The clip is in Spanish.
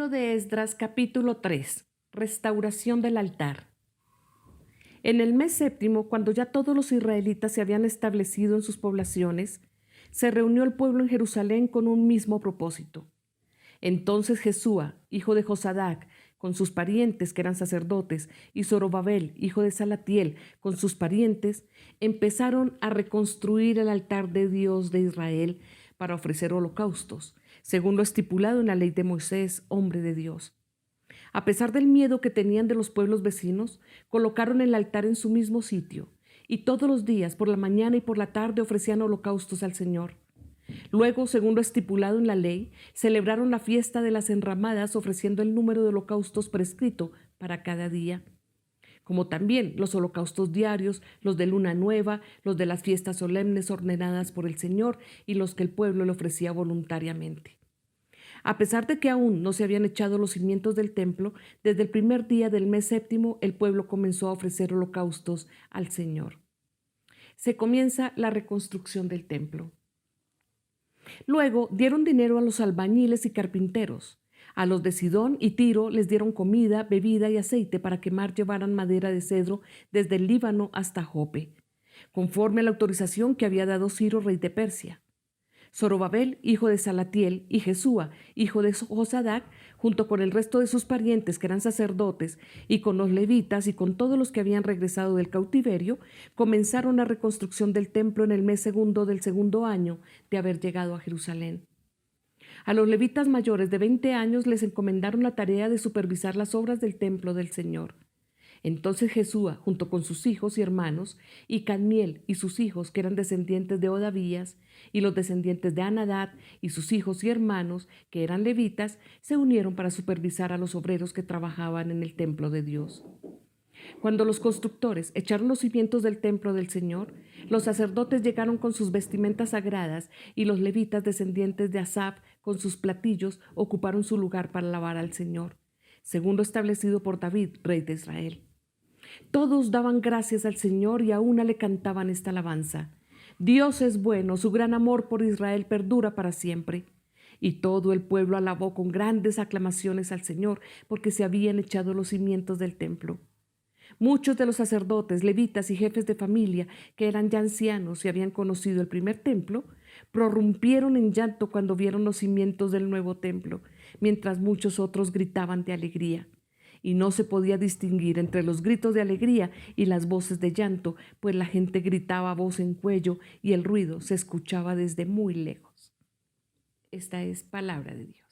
Libro de Esdras, capítulo 3. Restauración del altar. En el mes séptimo, cuando ya todos los israelitas se habían establecido en sus poblaciones, se reunió el pueblo en Jerusalén con un mismo propósito. Entonces Jesúa, hijo de Josadac, con sus parientes que eran sacerdotes, y Zorobabel, hijo de Salatiel, con sus parientes, empezaron a reconstruir el altar de Dios de Israel para ofrecer holocaustos, según lo estipulado en la ley de Moisés, hombre de Dios. A pesar del miedo que tenían de los pueblos vecinos, colocaron el altar en su mismo sitio, y todos los días, por la mañana y por la tarde, ofrecían holocaustos al Señor. Luego, según lo estipulado en la ley, celebraron la fiesta de las enramadas ofreciendo el número de holocaustos prescrito para cada día, como también los holocaustos diarios, los de luna nueva, los de las fiestas solemnes ordenadas por el Señor y los que el pueblo le ofrecía voluntariamente. A pesar de que aún no se habían echado los cimientos del templo, desde el primer día del mes séptimo el pueblo comenzó a ofrecer holocaustos al Señor. Se comienza la reconstrucción del templo. Luego dieron dinero a los albañiles y carpinteros. A los de Sidón y Tiro les dieron comida, bebida y aceite para quemar llevaran madera de cedro desde el Líbano hasta Jope, conforme a la autorización que había dado Ciro, rey de Persia. Zorobabel, hijo de Salatiel, y Jesúa, hijo de Josadac, junto con el resto de sus parientes que eran sacerdotes, y con los levitas y con todos los que habían regresado del cautiverio, comenzaron la reconstrucción del templo en el mes segundo del segundo año de haber llegado a Jerusalén. A los levitas mayores de 20 años les encomendaron la tarea de supervisar las obras del templo del Señor. Entonces Jesúa, junto con sus hijos y hermanos, y Cadmiel y sus hijos, que eran descendientes de Odavías, y los descendientes de Anadad y sus hijos y hermanos, que eran levitas, se unieron para supervisar a los obreros que trabajaban en el templo de Dios. Cuando los constructores echaron los cimientos del templo del Señor, los sacerdotes llegaron con sus vestimentas sagradas y los levitas descendientes de Asaf con sus platillos ocuparon su lugar para alabar al Señor, según lo establecido por David, rey de Israel. Todos daban gracias al Señor y a una le cantaban esta alabanza: Dios es bueno, su gran amor por Israel perdura para siempre. Y todo el pueblo alabó con grandes aclamaciones al Señor, porque se habían echado los cimientos del templo. Muchos de los sacerdotes, levitas y jefes de familia, que eran ya ancianos y habían conocido el primer templo, prorrumpieron en llanto cuando vieron los cimientos del nuevo templo, mientras muchos otros gritaban de alegría. Y no se podía distinguir entre los gritos de alegría y las voces de llanto, pues la gente gritaba a voz en cuello y el ruido se escuchaba desde muy lejos. Esta es palabra de Dios.